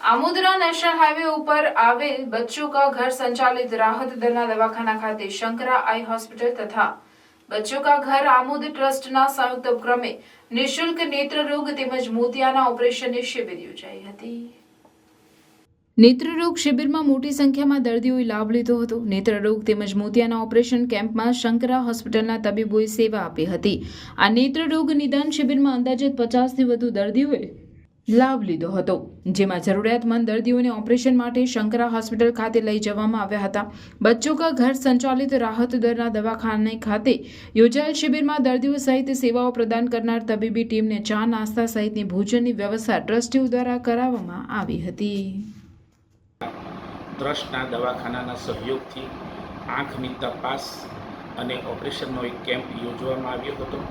Amodara national highway ऊपर आवेल बच्चों का घर संचालित राहत दलना दवाखाना खाते शंकरा आई हॉस्पिटल तथा बच्चों का घर आमोद ट्रस्टના સંયુક્ત ઉપક્રમે નિઃશુલ્ક નેત્ર રોગ તેમજ મોતિયાના ઓપરેશનની શિબિર યોજાઈ હતી। નેત્રરોગ શિબિરમાં મોટી સંખ્યામાં દર્દીઓએ લાભ લીધો હતો। નેત્રરોગ તેમજ મોતિયાના ઓપરેશન કેમ્પમાં શંકરા હોસ્પિટલના તબીબોએ સેવા આપી હતી। આ નેત્રરોગ નિદાન શિબિરમાં અંદાજિત 50થી વધુ દર્દીઓએ લાભ લીધો હતો, જેમાં જરૂરિયાતમંદ દર્દીઓને ઓપરેશન માટે શંકરા હોસ્પિટલ ખાતે લઈ જવામાં આવ્યા હતા। બચ્ચો કા ઘર સંચાલિત રાહત દરના દવાખાને ખાતે યોજાયેલ શિબિરમાં દર્દીઓ સહિત સેવાઓ પ્રદાન કરનાર તબીબી ટીમને ચા નાસ્તા સહિતની ભોજનની વ્યવસ્થા ટ્રસ્ટીઓ દ્વારા કરાવવામાં આવી હતી। ટ્રસ્ટના દવાખાનાના સહયોગથી આંખની તપાસ અને ઓપરેશનનો એક કેમ્પ યોજવામાં આવ્યો હતો,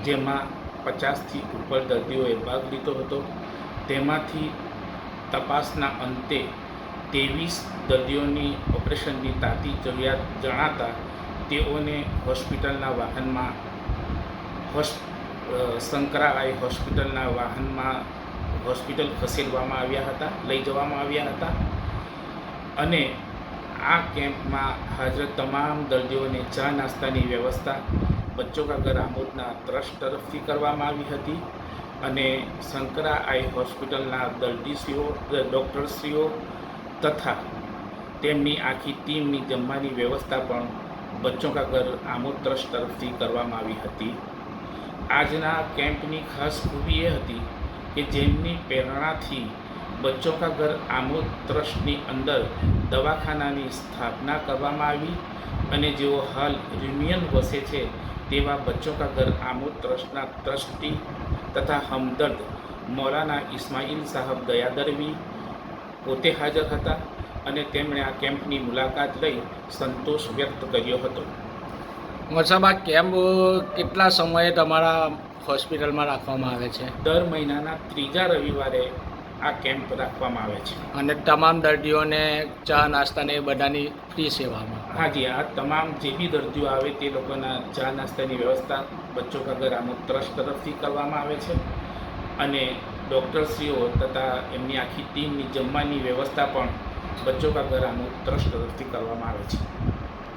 જેમાં 50થી ઉપર દર્દીઓએ ભાગ લીધો હતો। તેમાંથી તપાસના અંતે 23 દર્દીઓની ઓપરેશનની તાતી જરૂરિયાત જણાતા તેઓને હોસ્પિટલના વાહનમાં શંકરા આઈ હોસ્પિટલના વાહનમાં હોસ્પિટલ ખસેડવામાં આવ્યા હતા, લઈ જવામાં આવ્યા હતા અને આ કેમ્પમાં હાજર તમામ દર્દીઓને ચા નાસ્તાની વ્યવસ્થા બચ્ચો કા ઘર આમોદના ટ્રસ્ટ તરફથી કરવામાં આવી હતી અને શંકરા આઈ હોસ્પિટલના દર્દીશ્રીઓ, ડૉક્ટરશ્રીઓ તથા તેમની આખી ટીમની જમવાની વ્યવસ્થા પણ બચ્ચો કા ઘર આમોદ ટ્રસ્ટ તરફથી કરવામાં આવી હતી। આજના કેમ્પની ખાસ ખૂબી એ હતી કે જેમની પ્રેરણાથી બચ્ચો કા ઘર આમોદ ટ્રસ્ટની અંદર દવાખાનાની સ્થાપના કરવામાં આવી અને જેઓ હાલ યુનિયન વસે છે તેવા બચ્ચો કા ઘર આમોદ ટ્રસ્ટના ટ્રસ્ટી તથા હમદર્દ મૌલાના ઇસ્માઇલ સાહબ દયાદરવી પોતે હાજર હતા અને તેમણે આ કેમ્પની મુલાકાત લઈ સંતોષ વ્યક્ત કર્યો હતો। સાહેબ, આ કેમ્પ કેટલા સમયે તમારા હોસ્પિટલમાં રાખવામાં આવે છે? દર મહિનાના 3જા રવિવારે આ કેમ્પ રાખવામાં આવે છે અને તમામ દર્દીઓને ચા નાસ્તાને બધાની ફ્રી સેવામાં? હાજી, આ તમામ જે બી દર્દીઓ આવે તે લોકોના ચા નાસ્તાની વ્યવસ્થા બચ્ચો કા ઘર આમોદ ટ્રસ્ટ તરફથી કરવામાં આવે છે અને ડૉક્ટરશ્રીઓ તથા એમની આખી ટીમની જમવાની વ્યવસ્થા પણ બચ્ચો કા ઘર આમોદ ટ્રસ્ટ તરફથી કરવામાં આવે છે।